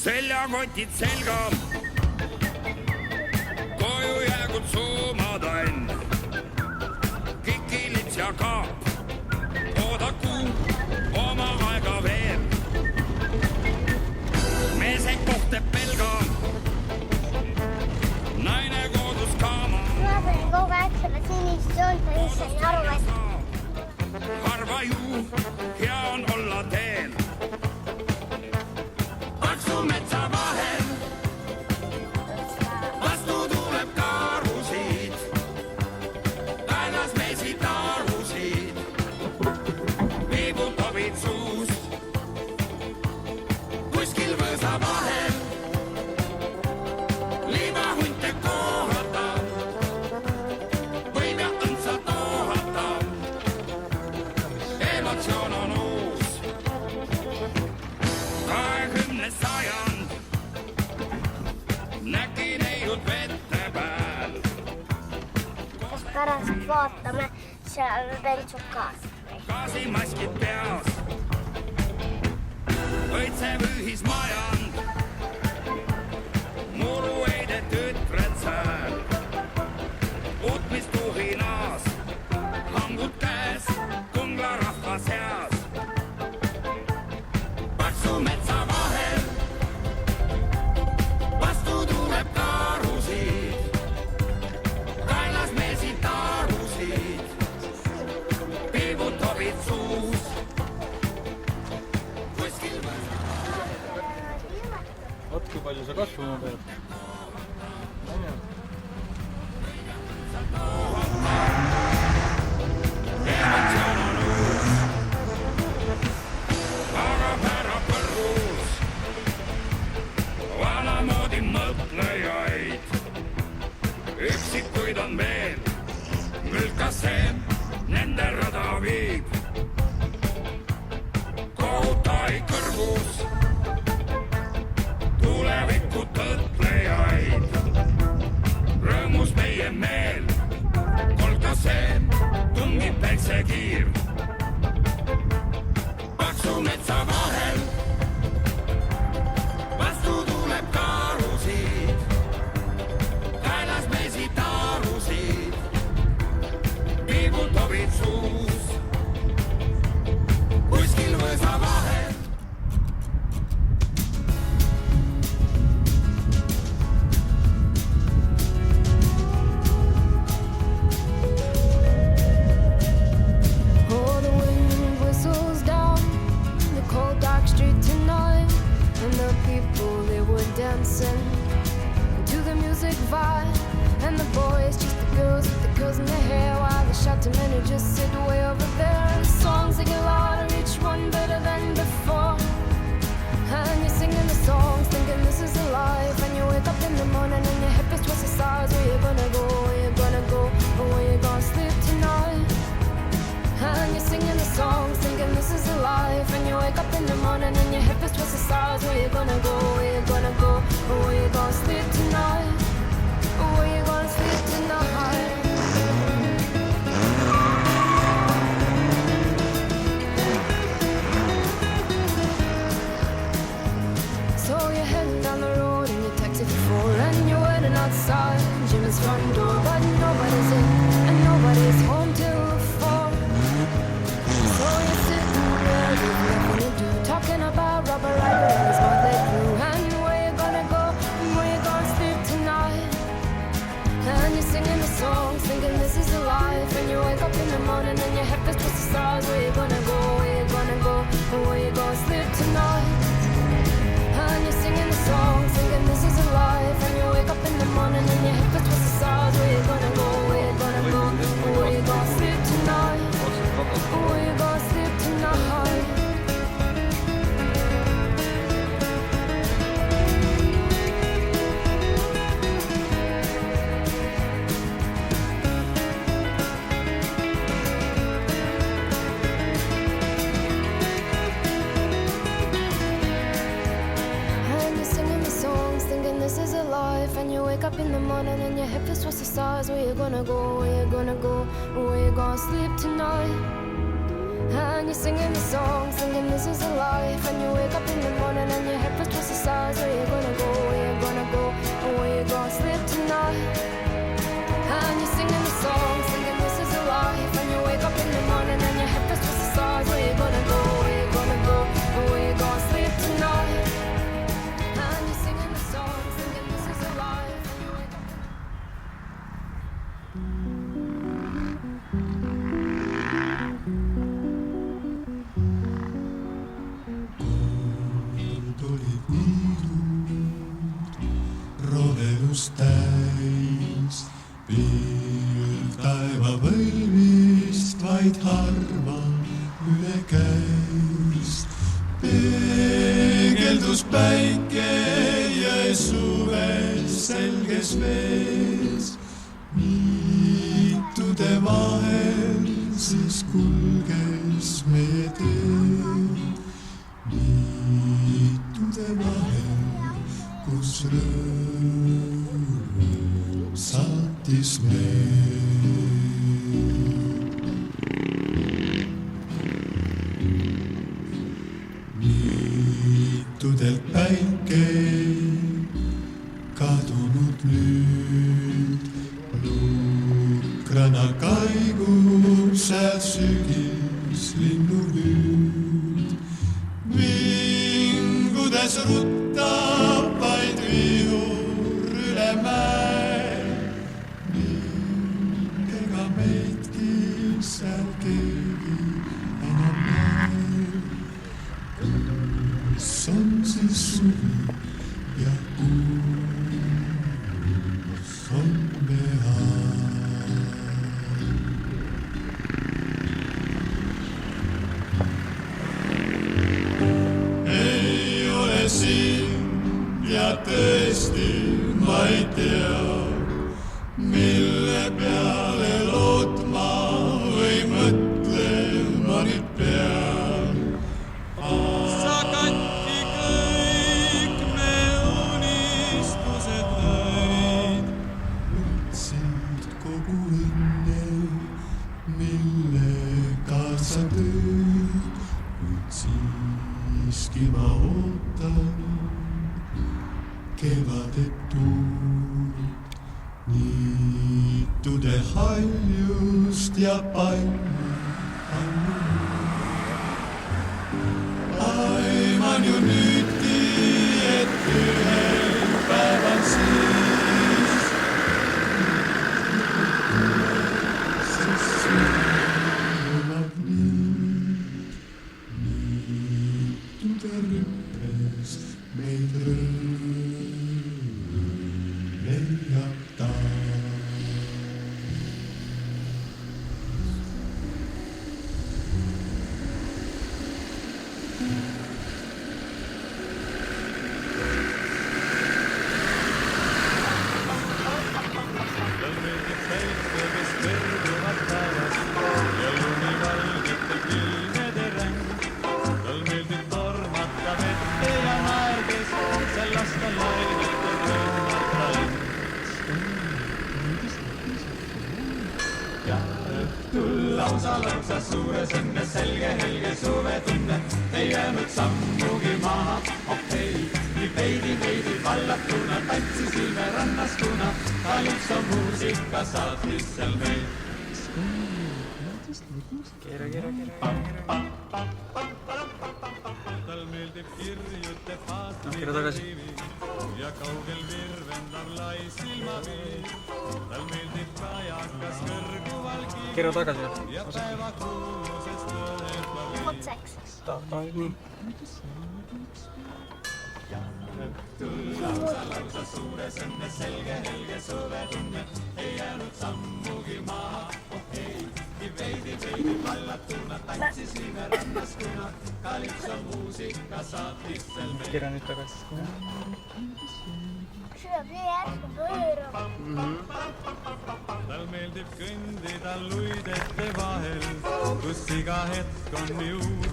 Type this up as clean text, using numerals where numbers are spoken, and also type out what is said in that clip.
seljakotid selga, koju jää kutsuma tann. Kikilits ja kaap, oodaku oma aega veel. Meesek kohtab pelga, naine kodus kaama. Ma panin kogu aeg selle sinist joonta, siis sain aru, et harva ju hea on olla teel. Paksu metsa vahel vastu tuleb karusid, kaelas meesid tarusid, viibud tobid suust. Kuskil võsa vahel liivahunte kohata, võib ja õndsa toohata. Emotsioon on uus, 20. sajand, nägi neiud vette pääl. kas pärast vaatame seal bentsukaas. Gaasimaskid peas, õitsev ühismajand, muruheide tütred sääl. Utmistuhinas, hambud käes, Kungla rahva seas. Paksu metsa vahel vastu tuleb karusid, kaelas meesid tarusid, viibud tobid suus. Kuskil Vaat kui palju sa kasvama pead. emotsioon on uus, aga ära põrgus vanamoodi mõtlejaid. Üksikuid on veel, mülkas see nende rada viib. Kohutai kõrgus tulevikku tõtlejaid. Rõõmus meie meel, kolka see tungib päiksekiir. Paksu metsa vahel vastu tuleb karusid, kaelas meesid tarusid, viibud tobid suus. Kuskil võsa vahel Oh, the wind whistles down the cold dark street tonight, and the people, they were dancing to the music vibe, and the boys just the girls with the curls in their hair, while the shouting men who just sit way over there. And the songs they get louder, each one better than before, and you're singing the songs thinking this is a life, and you wake up in the morning and your hip is twisted sides. Where you gonna go, where you gonna go, or where you gonna sleep tonight? And you're singing the songs, thinking this is a life, and you wake up in the morning and your hip is twisted sides. Where you gonna go, where you gonna go, or where you gonna sleep tonight? Or where you gonna sleep tonight? So you're heading down the road in your taxi for 4, and you're waiting outside Jimmy's front door, but nobody's in and nobody's home till 4. So you're sitting there with nothing to do, talking about Robert Ryder and his motley crew, and where you gonna go, and where you gonna sleep tonight? And you're singing the songs, thinking this is a life, and you wake up in the morning and your head is twisted sides. Where you gonna go, where you gonna go, or where you gonna sleep tonight? And you're singing the songs, thinking this is a life, and you wake up in the morning and your hip is twisted sides. Where you gonna go, where you gonna go, or where you gonna sleep tonight? Or where you gonna sleep tonight? And you're singing the songs, thinking this is a life, and you wake up in the morning and your hip is twisted sides. Where you gonna go, where you gonna go, or where you gonna sleep tonight? And you're singing the songs, thinking this is a life, and you wake up in the morning and your hip is twisted sides. Where you valgust täis. Pilv taeva põlvist vaid harva üle käis. Peegeldus päike jõe suves selges vees. Niitude vahel siis kulges meie tee. Niitude vahel, kus rõõm saatis meid. Niitudelt päike kadunud nüüd. Lukrana kaigub sealt sügislinnu hüüd. Vingudes ruttab vaid vihur üle mäe. Ning ega meidki seal keegi enam näe. Kus on siis suvi ja kus on pea? Ja tõesti ma ei tea, mille peale lootma või mõtlema nüüd pean. Sa katki kõik me unistused lõid. Võtsid kogu õnne, millega sa tõid. Kuid siiski ma ootan kevadet tuult, niitude haljust ja palju. Aiman ju nüüdki, et ühel päeval siis sünnib niitude rüppes meid lausa suures õnne, selge helge suvetunne, ei jäänud sammugi maha. Okei, nii veidi vallatuna tantsisime rannas, kuna kalipso muusika saatis seal meid. Keera. Tal meeldib kirjute Keera tagasi. ja kaugel virvendav lai silmapiir. Tal meeldib kajakas kõrguval kiir Keera tagasi. ja päeva kuulusest õhtul. Otseks. Nii. Lausa suures õnne, selge helge suvetunne, ei jäänud sammugi maha. Okei, nii veidi vallatuna tantsisime rannas, kuna kalipso muusika saatis seal meid. Keera nüüd tagasi. Süveb nii järsku pöörab. Tal meeldib kõndida luidete vahel, kus iga hetk on juurde.